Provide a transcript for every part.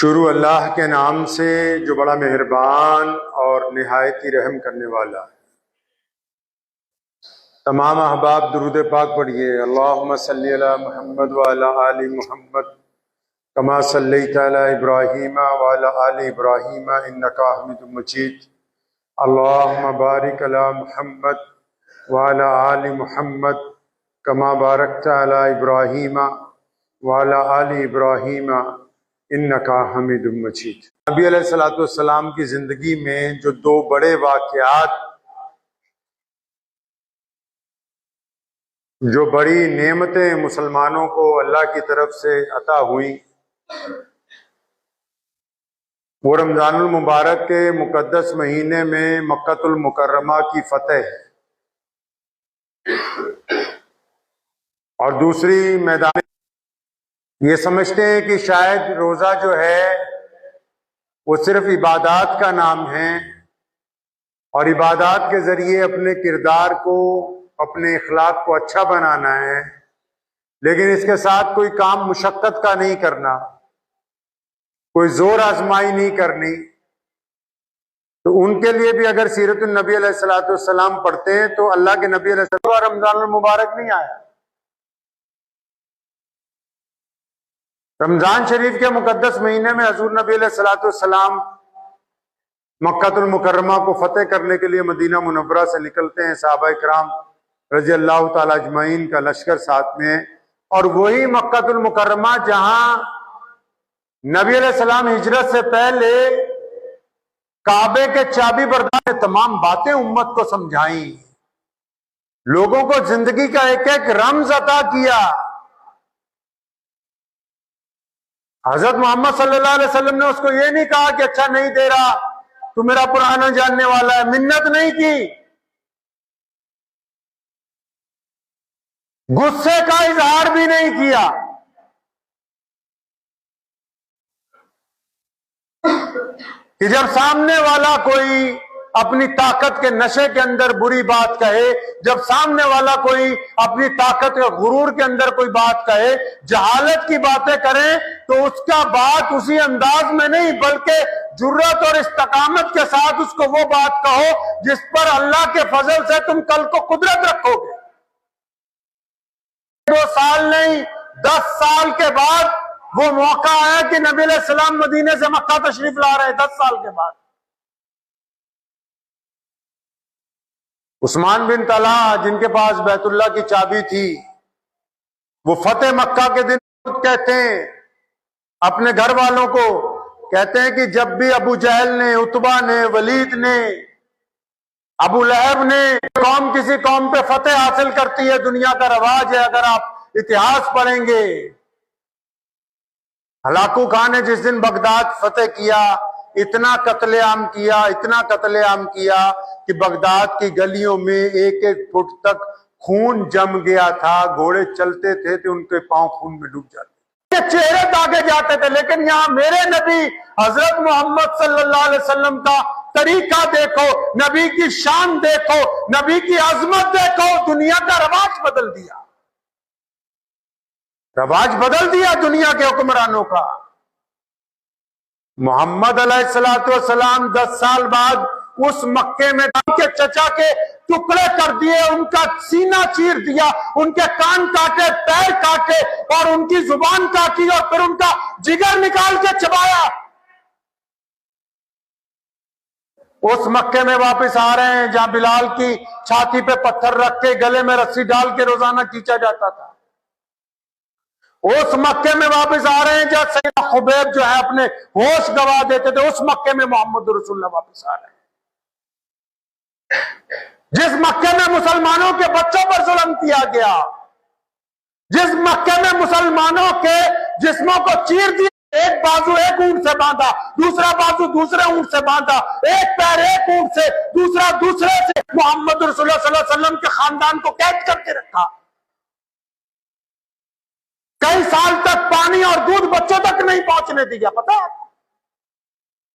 शुरू अल्लाह के नाम से जो बड़ा मेहरबान और निहायत ही रहम करने वाला है। तमाम अहबाब दुरूद पाक पढ़िए। अल्लाहुम्मा सल्ली अला मुहम्मद व अला आलि मुहम्मद कमा सल्लैता अला इब्राहीम व अला आलि इब्राहीम इन्नका हमीदुम मजीद। अल्लाहुम्मा बारिक अला मुहम्मद व अला आलि मुहम्मद कमा बारकता अला इब्राहीम व अला आलि इब्राहीम इन्नका हमीदुम मजीद। नबी अलैहिस्सलातु वस्सलाम की जिंदगी में जो दो बड़े वाक़यात, जो बड़ी नेमतें मुसलमानों को अल्लाह की तरफ से अता हुई, वो रमजानुल मुबारक के मुकद्दस महीने में मक्कातुल मुकर्रमा की फतेह है और दूसरी मैदान ये समझते हैं कि शायद रोजा जो है वो सिर्फ इबादत का नाम है और इबादत के जरिए अपने किरदार को, अपने इखलाक को अच्छा बनाना है, लेकिन इसके साथ कोई काम मुशक्कत का नहीं करना, कोई जोर आजमाई नहीं करनी। तो उनके लिए भी अगर सीरतुन नबी अलैहिस्सलातु वस्सलाम पढ़ते हैं तो अल्लाह के नबी अलैहिस्सलाम रमजानुल मुबारक नहीं आया। रमजान शरीफ के मुकद्दस महीने में हजूर नबी अलैहिस्सलातु वस्सलाम मक्कातुल मुकर्रमा को फतेह करने के लिए मदीना मुनव्वरा से निकलते हैं। सहाबा इकराम रजी अल्लाह ताला अजमईन का लश्कर साथ में है और वही मक्कातुल मुकर्रमा जहां नबी अलैहिस्सलाम हिजरत से पहले काबे के चाबी बरदार ने तमाम बातें उम्मत को समझाई, लोगों को जिंदगी का एक एक रम्ज अता किया। हजरत मोहम्मद सल्लल्लाहु अलैहि वसल्लम ने उसको ये नहीं कहा कि अच्छा नहीं दे रहा, तू मेरा पुराना जानने वाला है, मिन्नत नहीं की, गुस्से का इजहार भी नहीं किया। कि जब सामने वाला कोई अपनी ताकत के नशे के अंदर बुरी बात कहे, जब सामने वाला कोई अपनी ताकत के गुरूर के अंदर कोई बात कहे, जहालत की बातें करें, तो उसका बात उसी अंदाज में नहीं बल्कि जुर्रत और इस्तकामत के साथ उसको वो बात कहो जिस पर अल्लाह के फजल से तुम कल को कुदरत रखोगे। 2 साल नहीं 10 साल के बाद वो मौका आया कि नबी अलैहिस्सलाम मदीने से मक्का तशरीफ ला रहे हैं। 10 साल के बाद उस्मान बिन तला, जिनके पास बैतुल्लाह की चाबी थी, वो फतेह मक्का के दिन कहते हैं अपने घर वालों को, कहते हैं कि जब भी अबू जहल ने, उतबा ने, वलीद ने, अबू लहब ने कौम किसी कौम पे फतेह हासिल करती है, दुनिया का रवाज है, अगर आप इतिहास पढ़ेंगे, हलाकू खान ने जिस दिन बगदाद फतेह किया, इतना कत्लेआम किया, इतना कत्लेआम किया कि बगदाद की गलियों में 1-1 फुट तक खून जम गया था। घोड़े चलते थे तो उनके पांव खून में डूब जाते, चेहरे दागे जाते थे। लेकिन यहाँ मेरे नबी हजरत मोहम्मद सल्लल्लाहु अलैहि वसल्लम का तरीका देखो, नबी की शान देखो, नबी की अजमत देखो, दुनिया का रवाज बदल दिया, रवाज बदल दिया दुनिया के हुक्मरानों का। मोहम्मद अलैहिस्सलातु वस्सलाम 10 साल बाद उस मक्के में के चचा के टुकड़े कर दिए, उनका सीना चीर दिया, उनके कान काटे, पैर काटे और उनकी जुबान काटी और फिर उनका जिगर निकाल के चबाया। उस मक्के में वापस आ रहे हैं जहां बिलाल की छाती पे पत्थर रख के गले में रस्सी डाल के रोजाना खींचा जाता था। उस मक्के में वापस आ रहे हैं जहां सैयदना खुबैब जो है अपने होश गवा देते थे। उस मक्के में मोहम्मद रसूलुल्लाह वापस आ रहे हैं, जिस मक्के में मुसलमानों के बच्चों पर जुल्म किया गया, जिस मक्के में मुसलमानों के जिस्मों को चीर दिया, एक बाजू एक ऊंट से बांधा, दूसरा बाजू दूसरे ऊंट से बांधा, एक पैर एक ऊंट से, दूसरा दूसरे से, मोहम्मद रसूलुल्लाह सल्लल्लाहु अलैहि वसल्लम के खानदान को कैद करके रखा। कई साल तक पानी और दूध बच्चों तक नहीं पहुंचने दिया। पता है,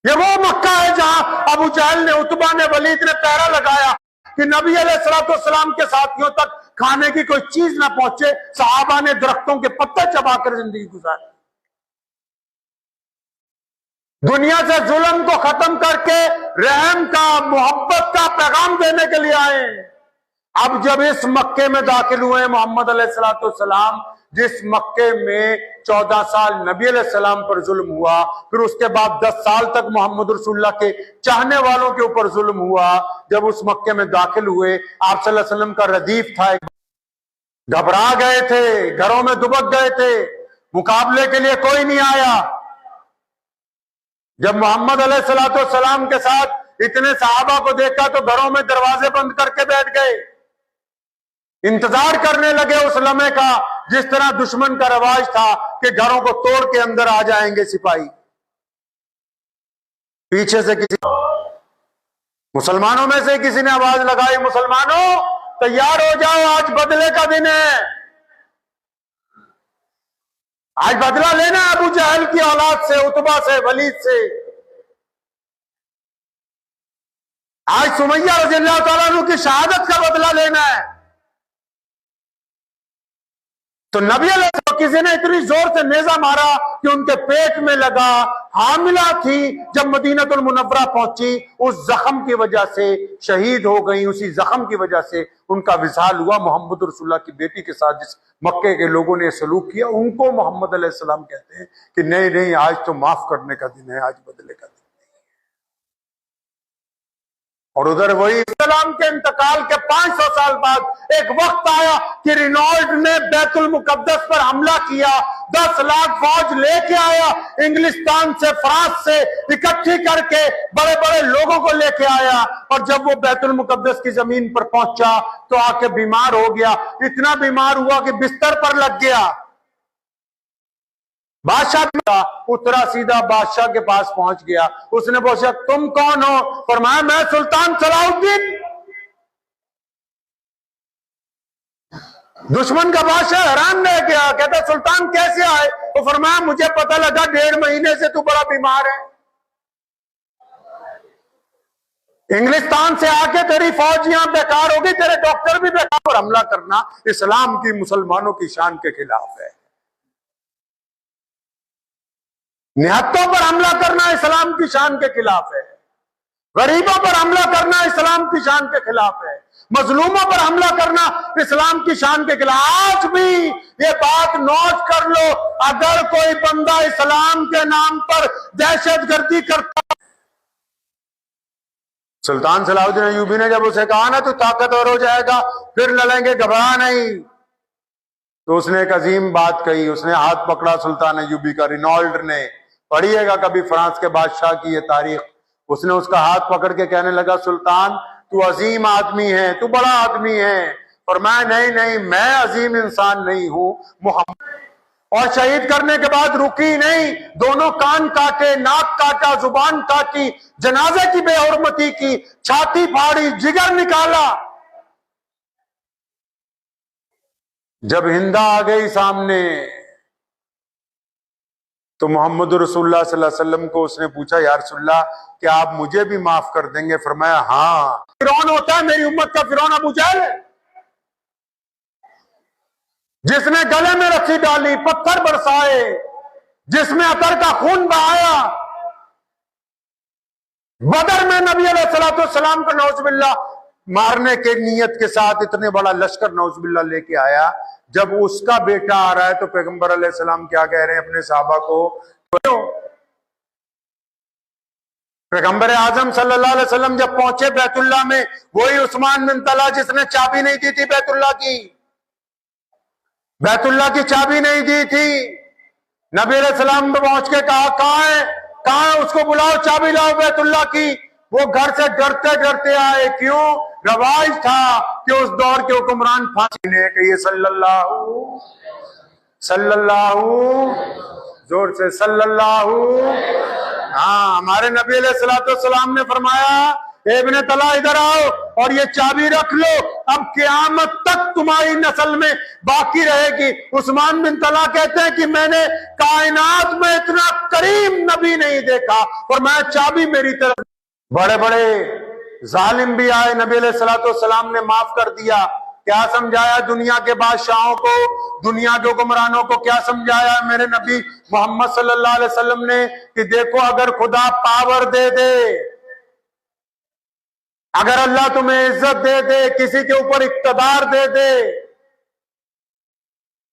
ये वो मक्का है जहां अबू जहल ने, उतबा ने, वलीद ने पहरा लगाया कि नबी अलैहिस्सलातु वस्सलाम के साथियों तक खाने की कोई चीज ना पहुंचे। सहाबा ने दरख्तों के पत्ते चबाकर जिंदगी गुजारी। दुनिया से जुल्म को खत्म करके रहम का, मोहब्बत का पैगाम देने के लिए आए। अब जब इस मक्के में दाखिल हुए मोहम्मद अलैहिस्सलाम, जिस मक्के में 14 साल नबी अलैहिस्सलाम पर जुल्म हुआ, फिर उसके बाद 10 साल तक मोहम्मद रसूलुल्लाह के चाहने वालों के ऊपर जुल्म हुआ। जब उस मक्के में दाखिल हुए, आप सल्लल्लाहु अलैहि वसल्लम का रदीफ था, घबरा गए थे, घरों में दुबक गए थे, मुकाबले के लिए कोई नहीं आया। जब मोहम्मद अलैहिस्सलाम के साथ इतने सहाबा को देखा तो घरों में दरवाजे बंद करके बैठ गए, इंतजार करने लगे उस लम्हे का, जिस तरह दुश्मन का रवाज था कि घरों को तोड़ के अंदर आ जाएंगे सिपाही। पीछे से किसी मुसलमानों में से किसी ने आवाज लगाई, मुसलमानों तैयार हो जाओ, आज बदले का दिन है, आज बदला लेना है अबू जहल की औलाद से, उतबा से, वलीद से। आज सुमैया रज़ियल्लाहु ताला अन्हु की शहादत का बदला लेना है। तो नबी अलैहिस्सलाम किसी ने इतनी जोर से नेजा मारा कि उनके पेट में लगा। हामिला थी, जब मदीनतुल मुनव्वरा पहुंची, उस जख्म की वजह से शहीद हो गई। उसी जख्म की वजह से उनका विसाल हुआ। मोहम्मद रसूलुल्लाह की बेटी के साथ जिस मक्के के लोगों ने सलूक किया, उनको मोहम्मद अलैहिस्सलाम कहते हैं कि नहीं नहीं, आज तो माफ करने का दिन है, आज बदले का दिन। और उधर वही इस्लाम के इंतकाल के 500 साल बाद एक वक्त आया कि रिनॉल्ड ने बैतुल मुकद्दस पर हमला किया, 10 लाख फौज लेके आया, इंग्लिस्तान से, फ्रांस से इकट्ठी करके बड़े बड़े लोगों को लेके आया। और जब वो बैतुल मुकद्दस की जमीन पर पहुंचा तो आके बीमार हो गया, इतना बीमार हुआ कि बिस्तर पर लग गया। बादशाह उतरा, सीधा बादशाह के पास पहुंच गया। उसने पूछा तुम कौन हो? फरमाया मैं सुल्तान सलाहुद्दीन। दुश्मन का बादशाह हैरान रह गया, कहता सुल्तान कैसे आए? तो फरमाया मुझे पता लगा 1.5 महीने से तू बड़ा बीमार है, इंग्लिस्तान से आके तेरी फौज यहां बेकार हो गई, तेरे डॉक्टर भी बेकार। और हमला करना इस्लाम की, मुसलमानों की शान के खिलाफ है। निहत्तों पर हमला करना इस्लाम की शान के खिलाफ है, गरीबों पर हमला करना इस्लाम की शान के खिलाफ है, मजलूमों पर हमला करना इस्लाम की शान के खिलाफ। आज भी ये बात नोट कर लो, अगर कोई बंदा इस्लाम के नाम पर दहशतगर्दी करता। सुल्तान सलाहुद्दीन अय्यूबी ने जब उसे कहा ना तू ताकतवर हो जाएगा, फिर लड़ेंगे, घबरा नहीं, तो उसने एक अजीम बात कही। उसने हाथ पकड़ा सुल्तान अय्यूबी का, रिनॉल्ड ने, पढ़िएगा कभी फ्रांस के बादशाह की ये तारीख। उसने उसका हाथ पकड़ के कहने लगा सुल्तान तू अजीम आदमी है, तू बड़ा आदमी है। और मैं नहीं नहीं, मैं अजीम इंसान नहीं हूं, मोहम्मद। और शहीद करने के बाद रुकी नहीं, दोनों कान काटे, नाक काटा, जुबान काटी, जनाजे की बेहुरमती की, छाती फाड़ी, जिगर निकाला। जब हिंदा आ गई सामने तो मोहम्मद रसूलुल्लाह सल्लल्लाहु अलैहि वसल्लम को उसने पूछा या रसूलल्लाह क्या आप मुझे भी माफ कर देंगे? फरमाया हाँ। फिरौन होता है मेरी उम्मत का, फिरौन अबू जहल, जिसने गले में रस्सी डाली, पत्थर बरसाए, जिसमें अतर का खून बहाया। बदर में नबी अलैहिस्सलाम को नौजुबिल्लाह मारने के नियत के साथ इतने बड़ा लश्कर नौजुबिल्लाह लेके आया। जब उसका बेटा आ रहा है तो पैगंबर अलैहिस्सलाम क्या कह रहे हैं अपने साहबा को? पैगंबर आजम सल्लल्लाहु अलैहि वसल्लम जब पहुंचे बैतुल्लाह में, वही उस्मान बिन तला जिसने चाबी नहीं दी थी बैतुल्लाह की चाबी नहीं दी थी, नबी अलैहिस्सलाम पे पहुंच के कहा कहां है, उसको बुलाओ, चाबी लाओ बैतुल्लाह की। वो घर से डरते डरते आए। क्यों? रवाज था कि उस दौर के हुक्मरान फांसी ने कही सल्लल्लाहु जोर से सल्लल्लाहु। हाँ, हमारे नबी अलैहिस्सलाम ने फरमाया इब्ने तला इधर आओ और ये चाबी रख लो, अब क़यामत तक तुम्हारी नस्ल में बाकी रहेगी। उस्मान बिन तला कहते हैं कि मैंने कायनात में इतना करीम नबी नहीं देखा, और मैं चाबी मेरी तरफ। बड़े बड़े जालिम भी आए, नबी अलैहिस्सलाम ने माफ कर दिया। क्या समझाया दुनिया के बादशाहों को, दुनिया के हुक्मरानों को क्या समझाया मेरे नबी मोहम्मद सल्लल्लाहु अलैहि वसल्लम ने कि देखो अगर खुदा पावर दे दे, अगर अल्लाह तुम्हें इज्जत दे दे, किसी के ऊपर इक्तदार दे दे,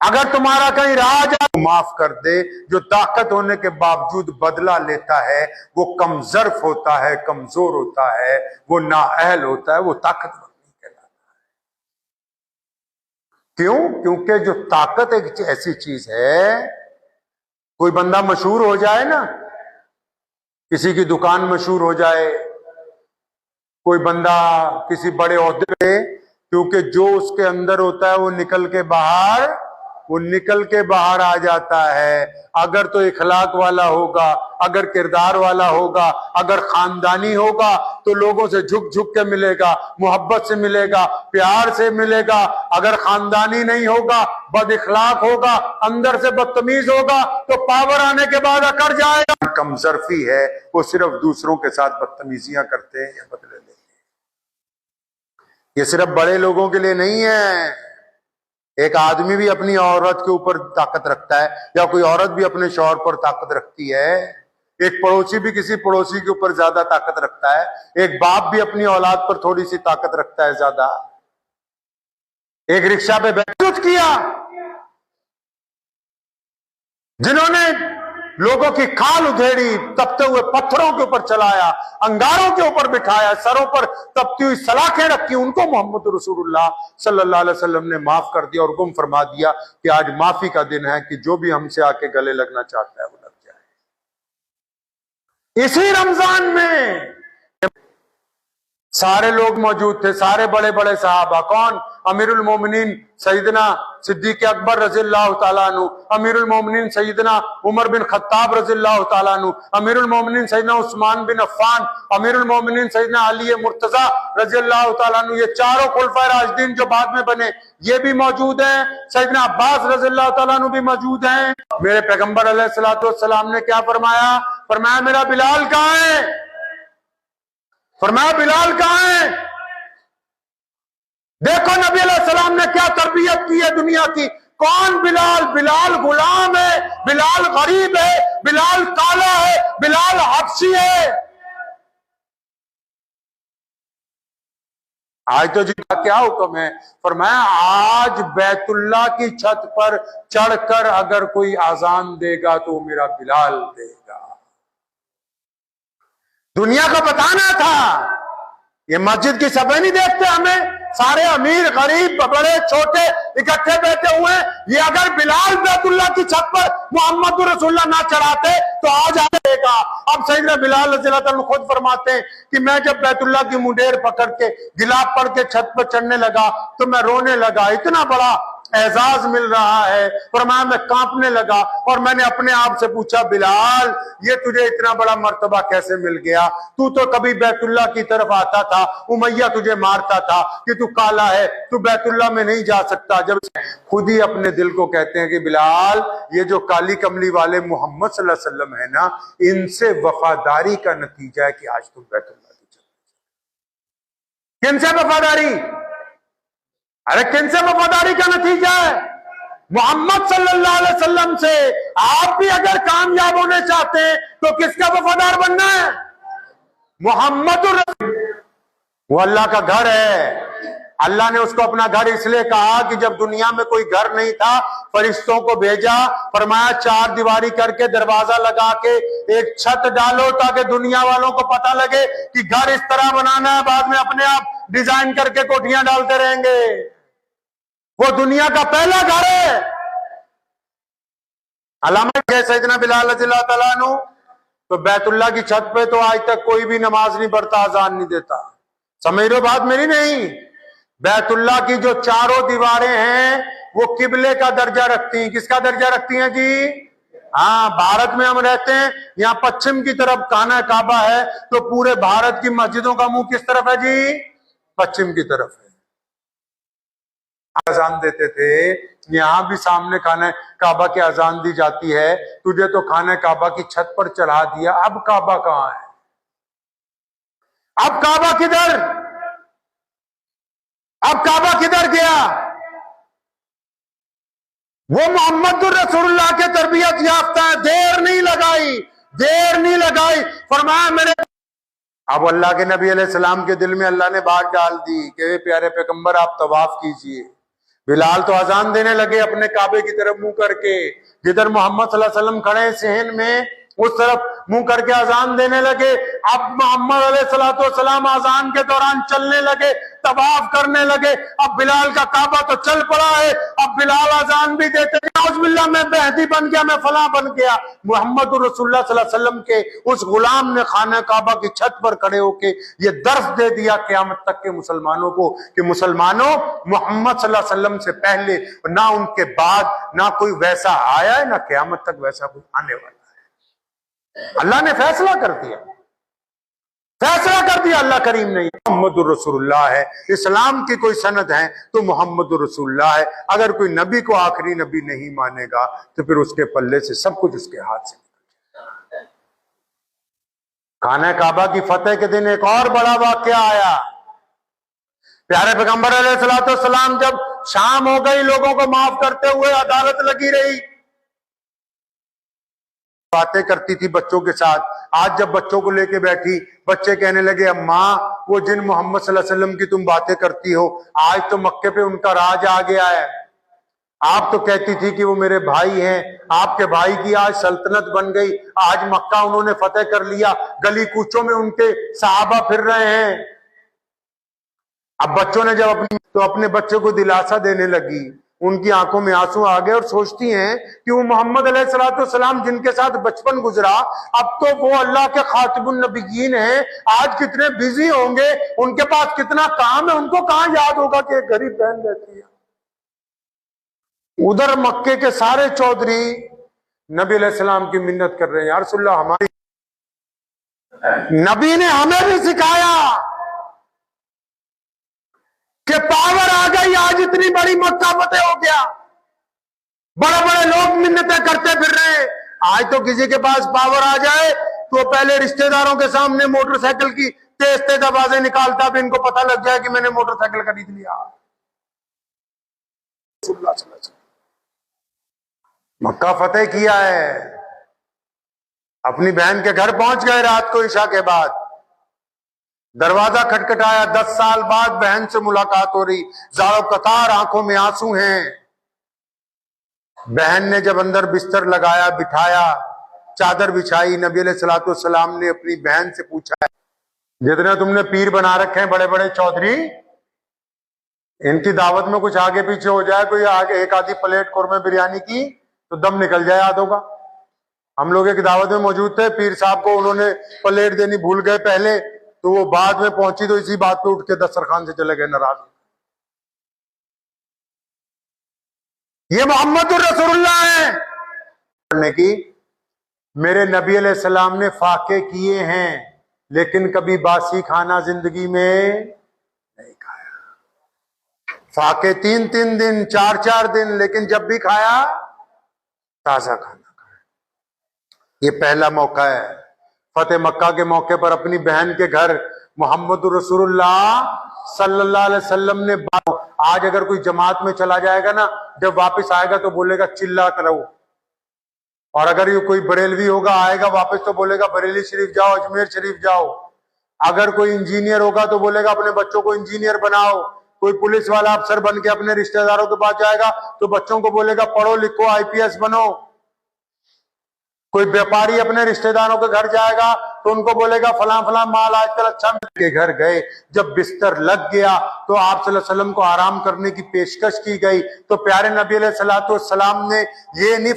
अगर तुम्हारा कहीं राज माफ कर दे, जो ताकत होने के बावजूद बदला लेता है वो कमजर्फ होता है, कमजोर होता है, वो नाअहल होता है, वो ताकतवर नहीं कहलाता है। क्यों? क्योंकि जो ताकत एक ऐसी चीज है, कोई बंदा मशहूर हो जाए ना, किसी की दुकान मशहूर हो जाए, कोई बंदा किसी बड़े ओहदे पे, क्योंकि जो उसके अंदर होता है वो निकल के बाहर आ जाता है। अगर तो इखलाक वाला होगा, अगर किरदार वाला होगा, अगर खानदानी होगा तो लोगों से झुक झुक के मिलेगा, मोहब्बत से मिलेगा, प्यार से मिलेगा। अगर खानदानी नहीं होगा, बद इखलाक होगा, अंदर से बदतमीज होगा तो पावर आने के बाद अकड़ जाएगा। कमजरफी है, वो सिर्फ दूसरों के साथ बदतमीजियां करते हैं या बदले लेते हैं। ये सिर्फ बड़े लोगों के लिए नहीं है, एक आदमी भी अपनी औरत के ऊपर ताकत रखता है, या कोई औरत भी अपने शौहर पर ताकत रखती है। एक पड़ोसी भी किसी पड़ोसी के ऊपर ज्यादा ताकत रखता है, एक बाप भी अपनी औलाद पर थोड़ी सी ताकत रखता है ज्यादा। एक रिक्शा पे बैठ किया जिन्होंने लोगों की खाल उधेड़ी, तपते हुए पत्थरों के ऊपर चलाया, अंगारों के ऊपर बिठाया, सरों पर तपती हुई सलाखें रखी, उनको मोहम्मद रसूलुल्लाह सल्लल्लाहु अलैहि वसल्लम ने माफ कर दिया और गुम फरमा दिया कि आज माफी का दिन है, कि जो भी हमसे आके गले लगना चाहता है वो लग जाए। इसी रमजान में सारे लोग मौजूद थे, सारे बड़े बड़े सहाबा। कौन? अमीरुल मोमिनीन सैयदना सिद्दीक अकबर रज़ियल्लाहु ताला अन्हु, अमीरुल मोमिनीन सैयदना उमर बिन खत्ताब रज़ियल्लाहु ताला अन्हु, अमीरुल मोमिनीन सैयदना उस्मान बिन अफ़्फ़ान, अमीरुल मोमिनीन सैयदना अली मुर्तज़ा रज़ियल्लाहु ताला अन्हु। ये चारों खुलफाए राशिदीन जो बाद में बने ये भी मौजूद हैं, सैयदना अब्बास रज़ियल्लाहु ताला अन्हु भी मौजूद हैं। मेरे पैगंबर अलैहिस्सलातु वस्सलाम ने क्या फरमाया? फरमाया मेरा बिलाल कहाँ है? फरमाया बिलाल कहाँ है? देखो नबी अलैहिस्सलाम ने क्या तरबियत की है दुनिया की। कौन बिलाल? बिलाल गुलाम है, बिलाल गरीब है, बिलाल काला है, बिलाल हबशी है। आज तो जी का क्या हुक्म है? फरमाया आज बैतुल्लाह की छत पर चढ़कर अगर कोई आजान देगा तो मेरा बिलाल देगा। दुनिया को बताना था, ये मस्जिद की सफाई नहीं देखते हमें, सारे अमीर गरीब बड़े छोटे इकट्ठे बैठे हुए। ये अगर बिलाल बैतुल्लाह की छत पर मोहम्मद रसूलुल्लाह ना चढ़ाते तो आज आएगा। अब सैयदना बिलाल रज़ियल्लाहु अन्हु खुद फरमाते हैं कि मैं जब बैतुल्लाह की मुंडेर पकड़ के गिलाफ पढ़ के छत पर चढ़ने लगा तो मैं रोने लगा, इतना बड़ा एजाज मिल रहा है। फरमाया मैं कांपने लगा और मैंने अपने आप से पूछा बिलाल ये तुझे इतना बड़ा मर्तबा कैसे मिल गया? तू तो कभी बैतुल्लाह की तरफ आता था, उमैया तुझे मारता था कि तू काला है, तू बैतुल्लाह में नहीं जा सकता। जब खुद ही अपने दिल को कहते हैं कि बिलाल ये जो काली कमली वाले मोहम्मद सल्लल्लाहु अलैहि वसल्लम है ना, इनसे वफादारी का नतीजा है कि आज तुम बैतुल्लाह की चल। किनसे वफादारी? अरे किनसे वफादारी का नतीजा है? मोहम्मद सल्लल्लाहु अलैहि वसल्लम से। आप भी अगर कामयाब होने चाहते हैं तो किसका वफादार बनना है? मोहम्मद। वो अल्लाह का घर है। अल्लाह ने उसको अपना घर इसलिए कहा कि जब दुनिया में कोई घर नहीं था फरिश्तों को भेजा, फरमाया चार दीवारी करके दरवाजा लगा के एक छत डालो ताकि दुनिया वालों को पता लगे कि घर इस तरह बनाना है, बाद में अपने आप डिजाइन करके कोठियां डालते रहेंगे। वो दुनिया का पहला घर है। अलामा सैयदना बिलाल रज़ियल्लाहु ताला अन्हु तो बैतुल्लाह की छत पे तो आज तक कोई भी नमाज नहीं पढ़ता, अजान नहीं देता। समझ लो बात मेरी नहीं। बैतुल्लाह की जो चारों दीवारें हैं वो किबले का दर्जा रखती हैं। किसका दर्जा रखती हैं जी? हाँ, भारत में हम रहते हैं, यहाँ पश्चिम की तरफ खाना काबा है तो पूरे भारत की मस्जिदों का मुंह किस तरफ है जी? पश्चिम की तरफ है। अजान देते थे, यहां भी सामने खाना काबा की अजान दी जाती है। तुझे तो खाना काबा की छत पर चढ़ा दिया, अब काबा कहां है? अब काबा किधर? अब काबा किधर गया? वो मोहम्मद रसूलुल्लाह के तरबियत याफ्ता है, देर नहीं लगाई, फरमाया मेरे। अब अल्लाह के नबी अलैहिस्सलाम के दिल में अल्लाह ने बात डाल दी कि प्यारे पैगंबर आप तवाफ कीजिए। बिलाल तो अजान देने लगे अपने काबे की तरफ मुंह करके, जिधर मोहम्मद सल्लल्लाहु अलैहि वसल्लम खड़े सहन में उस तरफ मुंह करके अजान देने लगे। अब मोहम्मद अलैहिस्सलाम अजान के दौरान चलने लगे, तवाफ करने लगे। अब बिलाल का काबा तो चल पड़ा है, अब बिलाल अजान भी देते, नाउज़ुबिल्लाह मैं मेहदी बन गया, मैं फला बन गया। मोहम्मद रसूलुल्लाह सल्लल्लाहु अलैहि वसल्लम के उस गुलाम ने खाना काबा की छत पर खड़े होके ये दर्स दे दिया क़यामत तक के मुसलमानों को कि मुसलमानों, मोहम्मद सल्लल्लाहु अलैहि वसल्लम से पहले ना उनके बाद ना कोई वैसा आया है, ना क़यामत तक वैसा कोई आने वाला है। अल्लाह ने फैसला कर दिया अल्लाह करीम ने। मोहम्मद रसूलुल्लाह है, इस्लाम की कोई सनद है तो मोहम्मद रसूलुल्लाह है। अगर कोई नबी को आखिरी नबी नहीं मानेगा तो फिर उसके पल्ले से सब कुछ उसके हाथ से निकल जाएगा। खाना काबा की फतेह के दिन एक और बड़ा वाकया आया। प्यारे पैगंबर अलैहिस्सलाम जब शाम हो गई, लोगों को माफ करते हुए अदालत लगी रही, बातें करती थी बच्चों के साथ। आज जब बच्चों को लेके बैठी, बच्चे कहने लगे अम्मा वो जिन मोहम्मद सल्लल्लाहु अलैहि वसल्लम की तुम बातें करती हो, आज तो मक्के पे उनका राज आ गया है। आप तो कहती थी कि वो मेरे भाई हैं, आपके भाई की आज सल्तनत बन गई, आज मक्का उन्होंने फतेह कर लिया, गली कूचों में उनके सहाबा फिर रहे हैं। अब बच्चों ने जब अपने बच्चों को दिलासा देने लगी, उनकी आंखों में आंसू आ गए और सोचती हैं कि वो मोहम्मद अलैहिस्सलाम जिनके साथ बचपन गुजरा, अब तो वो अल्लाह के खातिमुन नबिय्यीन हैं, आज कितने बिजी होंगे, उनके पास कितना काम है, उनको कहां याद होगा कि एक गरीब बहन रहती है। उधर मक्के के सारे चौधरी नबी अलैहिस्सलाम की मिन्नत कर रहे हैं, या रसूलल्लाह हमारी नबी ने हमें भी सिखाया कि पावर आ गई, आज इतनी बड़ी मक्का फतेह हो गया, बड़े बड़े लोग मिन्नतें करते फिर रहे हैं। आज तो किसी के पास पावर आ जाए तो पहले रिश्तेदारों के सामने मोटरसाइकिल की तेज तेज आवाजें निकालता, भी इनको पता लग जाए कि मैंने मोटरसाइकिल खरीद लिया। मक्का फतेह किया है, अपनी बहन के घर पहुंच गए रात को इशा के बाद, दरवाजा खटखटाया, 10 साल बाद बहन से मुलाकात हो रही, जारो कतार आंखों में आंसू हैं। बहन ने जब अंदर बिस्तर लगाया, बिठाया, चादर बिछाई, नबी अलैहिस्सलाम ने अपनी बहन से पूछा, जितने तुमने पीर बना रखे हैं बड़े बड़े चौधरी, इनकी दावत में कुछ आगे पीछे हो जाए, कोई आगे एक आधी प्लेट कोरमे बिरयानी की तो दम निकल जाए आधों का। हम लोग एक दावत में मौजूद थे, पीर साहब को उन्होंने प्लेट देनी भूल गए पहले, तो वो बाद में पहुंची तो इसी बात पे उठ के दस्तरखान से चले गए नाराज। ये मोहम्मद रसूलुल्लाह है पढ़ने की। मेरे नबी अलैहिस्सलाम ने फाके किए हैं, लेकिन कभी बासी खाना जिंदगी में नहीं खाया। फाके 3-3 दिन, 4-4 दिन, लेकिन जब भी खाया ताजा खाना खाया। ये पहला मौका है। फतेह मक्का के मौके पर अपनी बहन के घर मोहम्मद रसूलुल्लाह सल्लल्लाहु अलैहि वसल्लम ने, आज अगर कोई जमात में चला जाएगा ना, जब वापस आएगा तो बोलेगा चिल्ला करो, और अगर ये कोई बरेलवी होगा आएगा वापस तो बोलेगा बरेली शरीफ जाओ, अजमेर शरीफ जाओ। अगर कोई इंजीनियर होगा तो बोलेगा अपने बच्चों को इंजीनियर बनाओ। कोई पुलिस वाला अफसर बन के अपने रिश्तेदारों के पास जाएगा तो बच्चों को बोलेगा पढ़ो लिखो IPS बनो। कोई व्यापारी अपने रिश्तेदारों के घर जाएगा तो उनको बोलेगा फला फला माल आजकल अच्छा के घर गए। जब बिस्तर लग गया तो आप सल्लल्लाहु अलैहि वसल्लम को आराम करने की पेशकश की गई, तो प्यारे नबी अलैहिस्सलाम ने ये नहीं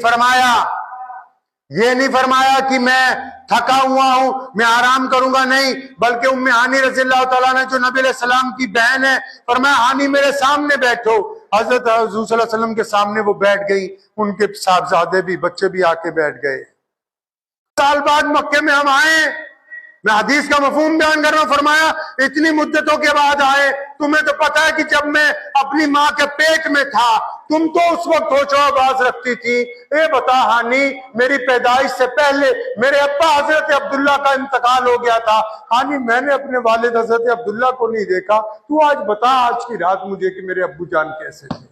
फरमाया कि मैं थका हुआ हूं, मैं आराम करूंगा, नहीं, बल्कि उम्मे हानी रज़ियल्लाहु ताला ने, जो नबी अलैहिस्सलाम की बहन है, फरमाया हानी मेरे सामने बैठो। हजरत हुज़ूर सल्लल्लाहु अलैहि वसल्लम के सामने वो बैठ गई, उनके साहबजादे भी, बच्चे भी आके बैठ गए। साल बाद मक्के में हम आए, मैं हदीस का मफहूम बयान कर रहा हूं। फरमाया इतनी मुद्दतों के बाद आए। तुम्हें तो पता है कि जब मैं अपनी मां के पेट में था तुम तो उस वक्त होशो आवाज रखती थी। ए बता हानी, मेरी पैदाइश से पहले मेरे अब्बा हजरत अब्दुल्ला का इंतकाल हो गया था। हानी, मैंने अपने वालिद हजरत अब्दुल्ला को नहीं देखा। तू आज बता आज की रात मुझे कि मेरे अब्बू जान कैसे थे।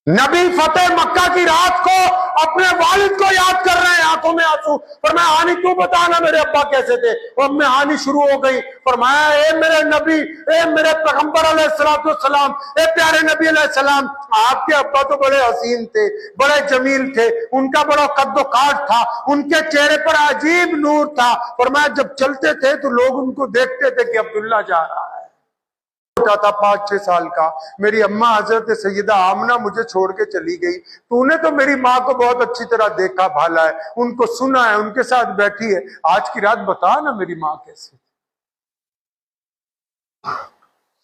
नबी फतेह मक्का की रात को अपने वालिद को याद कर रहे हैं, आंखों में आंसू। फरमाया हानी तू बता ना मेरे अब्बा कैसे थे। और में हानी शुरू हो गई। फरमाया ए मेरे नबी, ए मेरे पैगंबर अलैहिस्सलाम, ए प्यारे नबी अलैहिस्सलाम, आपके अब्बा तो बड़े हसीन थे, बड़े जमील थे, उनका बड़ा कद्दो काट था, उनके चेहरे पर अजीब नूर था। फरमाया जब चलते थे तो लोग उनको देखते थे कि अब्दुल्ला जा रहा है। था 5-6 साल का। मेरी अम्मा हजरत सैयदा आमना मुझे छोड़ के चली गई। तूने तो मेरी माँ को बहुत अच्छी तरह देखा भाला है, उनको सुना है, उनके साथ बैठी है। आज की रात बता ना मेरी माँ कैसे।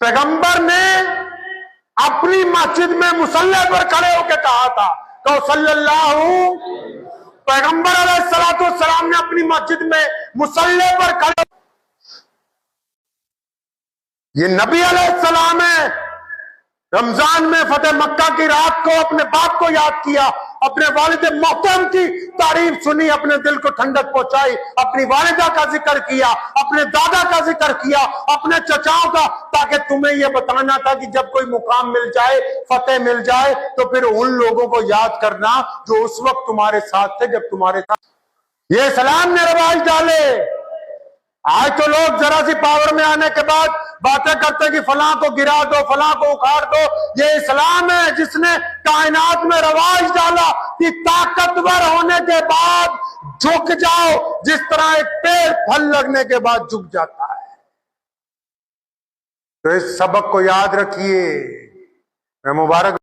पैगंबर ने अपनी मस्जिद में मुसल्ले पर खड़े होकर कहा था, तो सल्लल्लाहु, पैगंबर अलैहिस्सलाम ने अपनी मस्जिद में मुसल्ले पर खड़े, ये नबी अलैहिस्सलाम है। रमजान में फतेह मक्का की रात को अपने बाप को याद किया, अपने वालिद मोहतरम की तारीफ सुनी, अपने दिल को ठंडक पहुंचाई, अपनी वालिदा का जिक्र किया, अपने दादा का जिक्र किया, अपने चचाओं का, ताकि तुम्हें यह बताना था कि जब कोई मुकाम मिल जाए, फतेह मिल जाए, तो फिर उन लोगों को याद करना जो उस वक्त तुम्हारे साथ थे, जब तुम्हारे साथ ये इस्लाम ने रवाज डाले। आज तो लोग जरा सी पावर में आने के बाद बातें करते हैं कि फलां को गिरा दो, फलां को उखाड़ दो। ये इस्लाम है जिसने कायनात में रवाज डाला कि ताकतवर होने के बाद झुक जाओ, जिस तरह एक पेड़ फल लगने के बाद झुक जाता है। तो इस सबक को याद रखिए। मैं मुबारक